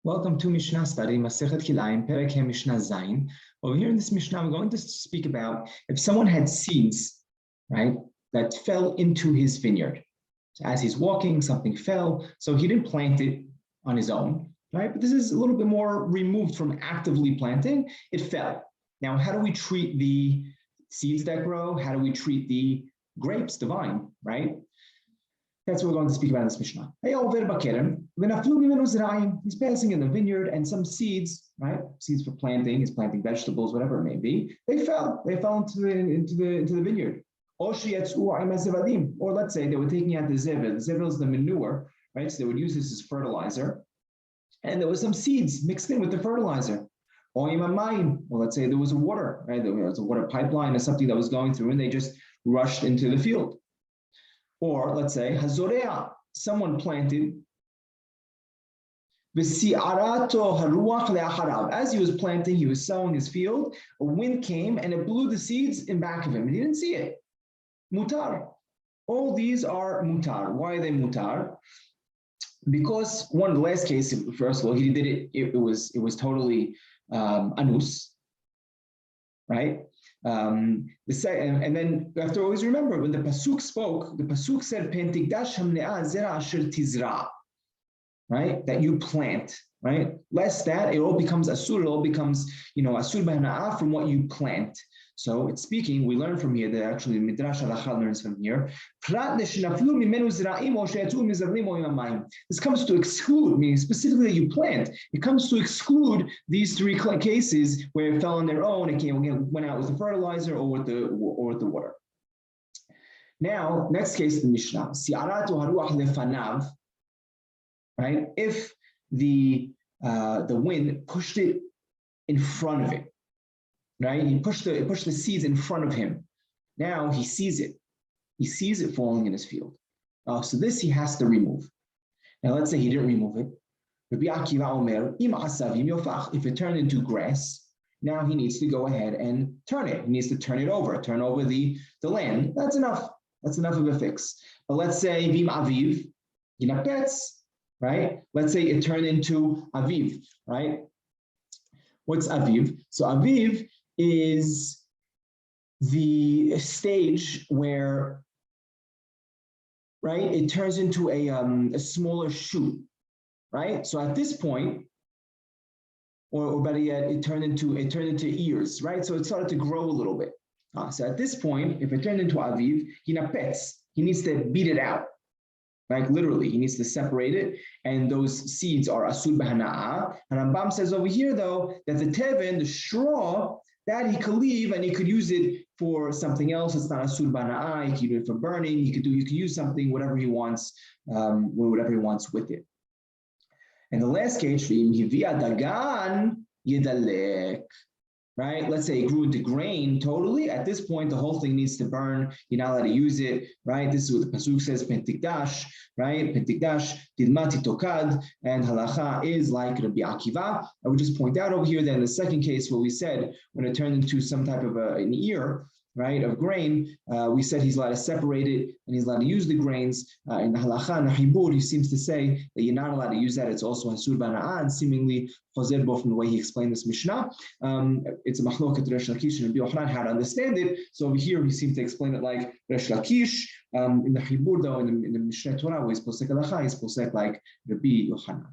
Welcome to Mishna study, Masechet Kilayim, Perek Mishna Zayin. Over here in this Mishnah, we're going to speak about if someone had seeds, right, that fell into his vineyard. So as he's walking, something fell, so he didn't plant it on his own, right? But this is a little bit more removed from actively planting. It fell. Now, how do we treat the seeds that grow? How do we treat the grapes, the vine, right? That's what we're going to speak about in this Mishnah. He's passing in the vineyard and some seeds, right? Seeds for planting, he's planting vegetables, whatever it may be. They fell into the vineyard. Or let's say they were taking out the zevel. The zevel is the manure, right? So they would use this as fertilizer. And there was some seeds mixed in with the fertilizer. Or let's say there was a water, right? There was a water pipeline or something that was going through and they just rushed into the field. Or let's say, Hazorea, someone planted. As he was planting, he was sowing his field, a wind came and it blew the seeds in back of him. He didn't see it. Mutar. All these are mutar. Why are they mutar? Because one of the last cases, first of all, he did it, it was totally anus, right? And then you have to always remember when the pasuk spoke, the pasuk said, "Pentigdash hamne'ah zera asher tizra," right? That you plant, right? Less that it all becomes asur, it all becomes asur b'hana'ah from what you plant. So it's speaking. We learn from here that actually Midrash Halacha learns from here. This comes to exclude, meaning specifically that you plant. It comes to exclude these three cases where it fell on their own. It went out with the fertilizer or with the water. Now, next case in Mishnah, right? If the wind pushed it in front of it. Right? He pushed the seeds in front of him. Now he sees it. He sees it falling in his field. So this he has to remove. Now let's say he didn't remove it. If it turned into grass, now he needs to go ahead and turn it. He needs to turn over the land. That's enough. That's enough of a fix. But let's say vim aviv, right? Let's say it turned into aviv, right? What's aviv? So aviv is the stage where, right, it turns into a smaller shoot, right? So at this point, or better yet, it turned into ears, right? So it started to grow a little bit. So at this point, if it turned into aviv, he needs to beat it out. Like literally, he needs to separate it, and those seeds are asur b'hana'ah. And Rambam says over here, though, that the tevin, the straw, that he could leave and he could use it for something else. It's not asur b'hana'ah. He could use it for burning. He could use something, whatever he wants, with it. And the last case, hivia dagan yedalek. Right? Let's say it grew into grain totally. At this point, the whole thing needs to burn. You're not allowed to use it, right? This is what the pasuk says, pentikdash, right? Pentikdash, didmati tokad, and halacha is like Rabbi Akiva. I would just point out over here that in the second case where we said when it turned into some type of an ear, right, of grain, we said he's allowed to separate it and he's allowed to use the grains. In the halacha, in the hibur, he seems to say that you're not allowed to use that. It's also hasur b'hana'ah, and seemingly chozer bo from the way he explained this Mishnah. It's a machloket Resh Lakish and Rabbi Yochanan how to understand it. So over here, he seemed to explain it like Resh Lakish. In the hibur, though, in the Mishnah Torah, where he's posek halacha, he's posek like Rabbi Yochanan.